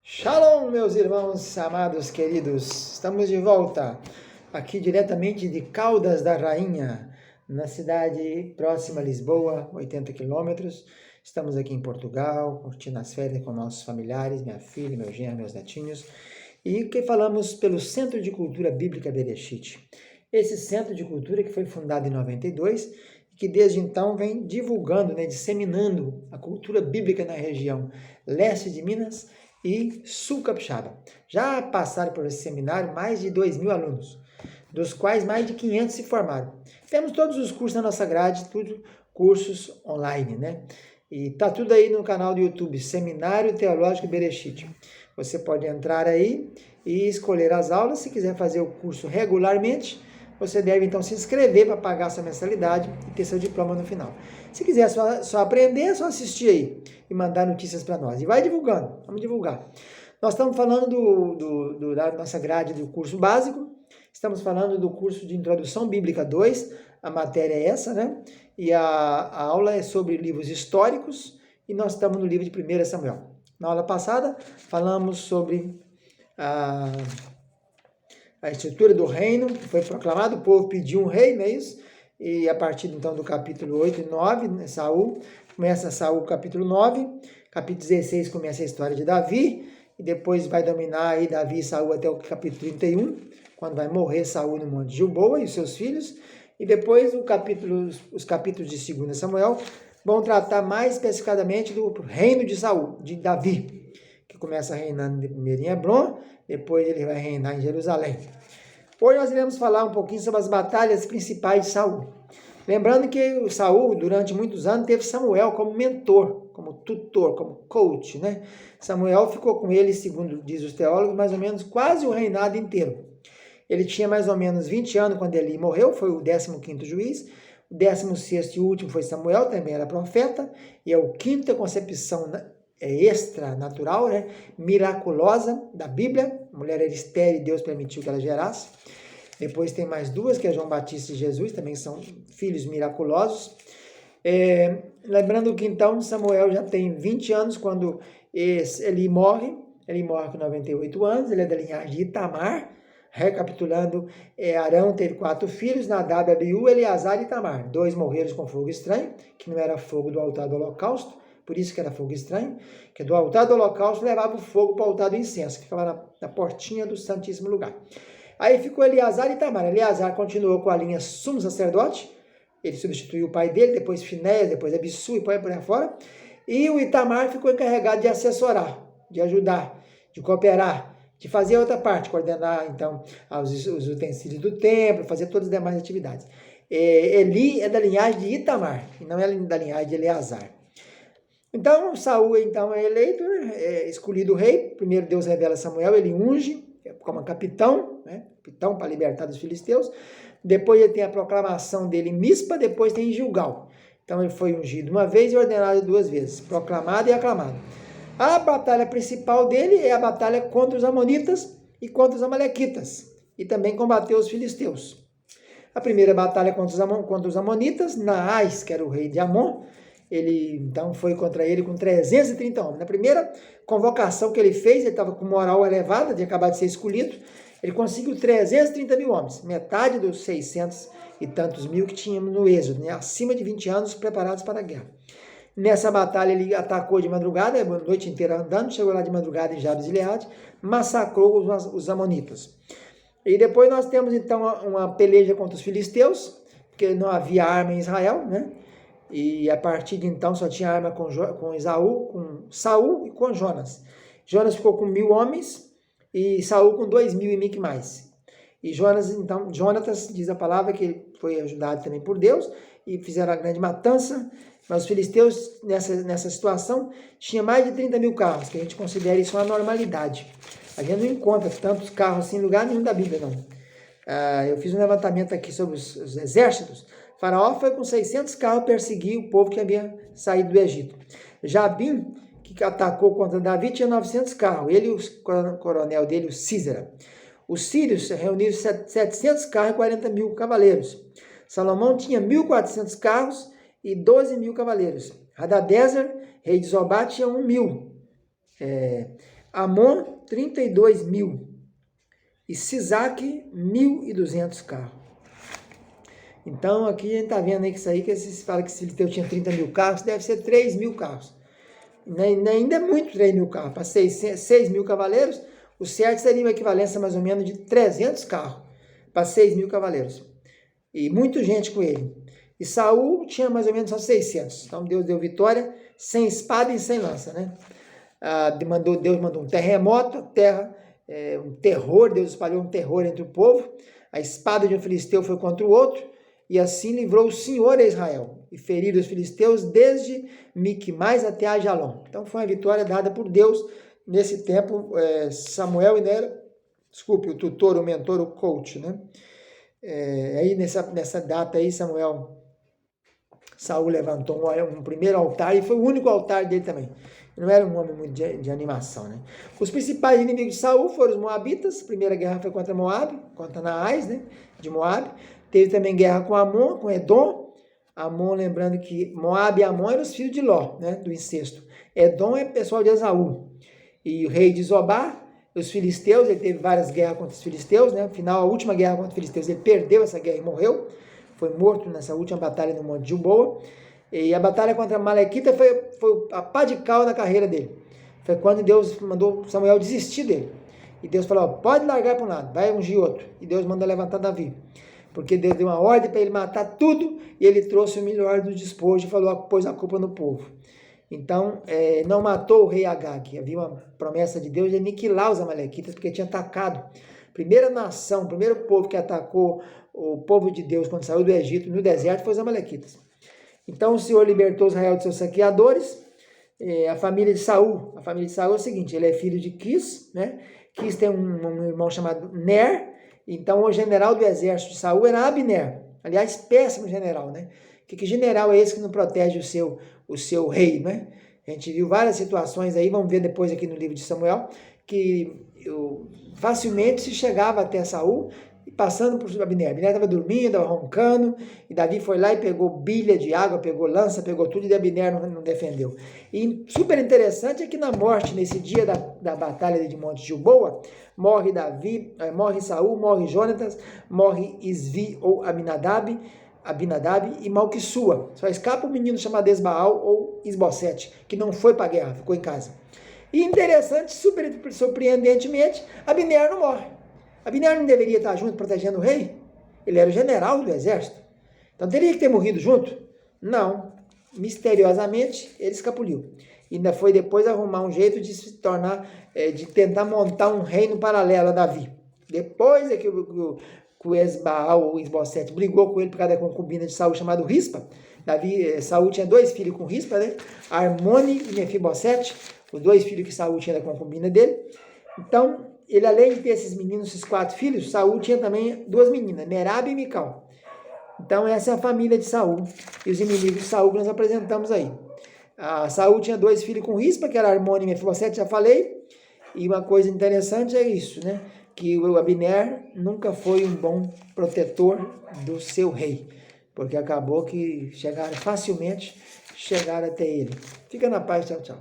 Shalom, meus irmãos amados, queridos. Estamos de volta aqui diretamente de Caldas da Rainha, na cidade próxima a Lisboa, 80 quilômetros. Estamos aqui em Portugal, curtindo as férias com nossos familiares, minha filha, meu genro, meus netinhos. E que falamos pelo Centro de Cultura Bíblica Bereshit. Esse Centro de Cultura que foi fundado em 92 e que desde então vem divulgando, disseminando a cultura bíblica na região leste de Minas e Sul Capixaba. Já passaram por esse seminário mais de 2.000 alunos, dos quais mais de 500 se formaram. Temos todos os cursos na nossa grade, tudo cursos online, E tá tudo aí no canal do YouTube, Seminário Teológico Bereshit. Você pode entrar aí e escolher as aulas. Se quiser fazer o curso regularmente, você deve então se inscrever para pagar sua mensalidade e ter seu diploma no final. Se quiser só aprender, é só assistir aí e mandar notícias para nós. E vai divulgando, vamos divulgar. Nós estamos falando da nossa grade do curso básico, estamos falando do curso de Introdução Bíblica 2, a matéria é essa, E a aula é sobre livros históricos e nós estamos no livro de 1 Samuel. Na aula passada falamos sobre a estrutura do reino, que foi proclamado, o povo pediu um rei, não é isso? E a partir então do capítulo 8 e 9, Saul, começa Saul capítulo 9, capítulo 16 começa a história de Davi, e depois vai dominar aí Davi e Saul até o capítulo 31, quando vai morrer Saul no monte de Gilboa e os seus filhos, e depois os capítulos de 2 Samuel vão tratar mais especificadamente do reino de Saul, de Davi, que começa reinando primeiro em Hebron, depois ele vai reinar em Jerusalém. Hoje nós iremos falar um pouquinho sobre as batalhas principais de Saul. Lembrando que o Saul, durante muitos anos, teve Samuel como mentor, como tutor, como coach, Samuel ficou com ele, segundo diz os teólogos, mais ou menos quase o reinado inteiro. Ele tinha mais ou menos 20 anos quando ele morreu, foi o 15º juiz. O 16º e último foi Samuel, também era profeta, e é o quinta concepção extranatural, miraculosa da Bíblia. A mulher era estéril e Deus permitiu que ela gerasse. Depois tem mais duas, que é João Batista e Jesus, também são filhos miraculosos. Lembrando que então Samuel já tem 20 anos quando ele morre com 98 anos, ele é da linhagem de Itamar. Recapitulando, Arão teve 4 filhos, Nadab, Abiú, Eleazar e Itamar. 2 morreram com fogo estranho, que não era fogo do altar do holocausto, por isso que era fogo estranho, que do altar do holocausto levava o fogo para o altar do incenso, que ficava na portinha do Santíssimo Lugar. Aí ficou Eleazar e Itamar. Eleazar continuou com a linha sumo sacerdote, ele substituiu o pai dele, depois Finéias, depois Abissu e por aí fora, e o Itamar ficou encarregado de assessorar, de ajudar, de cooperar, de fazer outra parte, coordenar, então, os utensílios do templo, fazer todas as demais atividades. Eli é da linhagem de Itamar, e não é da linhagem de Eleazar. Então, Saul, então, é eleito, escolhido rei. Primeiro Deus revela a Samuel, ele unge como capitão, capitão para libertar dos filisteus. Depois ele tem a proclamação dele em Mispa, depois tem em Gilgal. Então, ele foi ungido uma vez e ordenado 2 vezes, proclamado e aclamado. A batalha principal dele é a batalha contra os amonitas e contra os amalequitas, e também combateu os filisteus. A primeira batalha contra os amonitas, Naás, que era o rei de Amon, ele então foi contra ele com 330 homens. Na primeira convocação que ele fez, ele estava com moral elevada, de acabar de ser escolhido, ele conseguiu 330 mil homens, metade dos 600 e tantos mil que tínhamos no Êxodo, acima de 20 anos preparados para a guerra. Nessa batalha ele atacou de madrugada, a noite inteira andando, chegou lá de madrugada em Jabes e Gileade, massacrou os amonitas. E depois nós temos então uma peleja contra os filisteus, porque não havia arma em Israel, E a partir de então só tinha arma com Esaú, com Saul e com Jonas. Jonas ficou com 1.000 homens e Saul com 2.000 e Miquimais. E Jonatas diz a palavra que ele foi ajudado também por Deus e fizeram a grande matança. Mas os filisteus, nessa situação, tinha mais de 30 mil carros, que a gente considera isso uma normalidade. A gente não encontra tantos carros assim em lugar nenhum da Bíblia, não. Eu fiz um levantamento aqui sobre os exércitos. Faraó foi com 600 carros perseguir o povo que havia saído do Egito. Jabim, que atacou contra Davi, tinha 900 carros. Ele e o coronel dele, o Císera. Os sírios reuniram 700 carros e 40 mil cavaleiros. Salomão tinha 1.400 carros e 12 mil cavaleiros. Hadadezer, rei de Zobá, tinha 1.000. Amon, 32.000. E Sisaque, 1.200 carros. Então, aqui a gente está vendo aí que isso aí, que se fala que Filisteu tinha 30.000 carros, deve ser 3.000 carros. Ainda é muito 3.000 carros. Para 6.000 cavaleiros, o certo seria uma equivalência mais ou menos de 300 carros para 6.000 cavaleiros. E muita gente com ele. E Saul tinha mais ou menos só 600. Então Deus deu vitória sem espada e sem lança, né? Deus mandou um terremoto, um terror, Deus espalhou um terror entre o povo. A espada de um filisteu foi contra o outro, e assim livrou o Senhor a Israel, e feriram os filisteus desde Miquimais até Ajalon. Então foi uma vitória dada por Deus nesse tempo. Samuel ainda era, o tutor, o mentor, o coach, né? Aí nessa data aí, Saul levantou um primeiro altar, e foi o único altar dele também. Não era um homem muito de animação, né? Os principais inimigos de Saul foram os moabitas. A primeira guerra foi contra Moabe, contra Naás, né, de Moabe. Teve também guerra com Amon, com Edom. Amon, lembrando que Moabe e Amon eram os filhos de Ló, né, do incesto. Edom é pessoal de Esaú. E o rei de Zobá, os filisteus, ele teve várias guerras contra os filisteus, né? No final, a última guerra contra os filisteus, ele perdeu essa guerra e morreu. Foi morto nessa última batalha no Monte Gilboa. E a batalha contra a Malequita foi a pá de cal na carreira dele. Foi quando Deus mandou Samuel desistir dele. E Deus falou, pode largar para um lado, vai ungir outro. E Deus mandou levantar Davi. Porque Deus deu uma ordem para ele matar tudo, e ele trouxe o melhor do despojo e pôs a culpa no povo. Então, não matou o rei Agag. Havia uma promessa de Deus de aniquilar os amalequitas, porque tinha atacado. Primeira nação, o primeiro povo que atacou o povo de Deus quando saiu do Egito, no deserto, foi os amalequitas. Então o Senhor libertou Israel de seus saqueadores. A família de Saul é o seguinte, ele é filho de Quis, né? Quis tem um irmão chamado Ner. Então o general do exército de Saul era Abner. Aliás, péssimo general, né? Que general é esse que não protege o seu rei, né? A gente viu várias situações aí, vamos ver depois aqui no livro de Samuel, que facilmente se chegava até Saul, passando por Abner. Abner estava dormindo, estava roncando, e Davi foi lá e pegou bilha de água, pegou lança, pegou tudo, e Abner não defendeu. E super interessante é que na morte, nesse dia da batalha de Monte Gilboa, morre Saul, morre Jonatas, morre Isvi ou Abinadab e Malquissua. Só escapa um menino chamado Esbaal ou Isbosete, que não foi para a guerra, ficou em casa. E interessante, super surpreendentemente, Abner não morre. Abner não deveria estar junto protegendo o rei? Ele era o general do exército. Então teria que ter morrido junto? Não. Misteriosamente, ele escapuliu. E ainda foi depois arrumar um jeito de se tornar, de tentar montar um reino paralelo a Davi. Depois é que o Esbaal, ou Isbosete, brigou com ele por causa da concubina de Saul, chamado Rispa. Saul tinha 2 filhos com Rispa, né? Armone e Mefibosete, os 2 filhos que Saul tinha da concubina dele. Então, ele, além de ter esses meninos, esses 4 filhos, Saul tinha também 2 meninas, Merab e Mical. Então, essa é a família de Saul e os inimigos de Saul que nós apresentamos aí. Saul tinha 2 filhos com Rispa, que era Armone e Mefibosete, já falei. E uma coisa interessante é isso, né? Que o Abner nunca foi um bom protetor do seu rei, porque acabou que facilmente chegaram até ele. Fica na paz, tchau, tchau.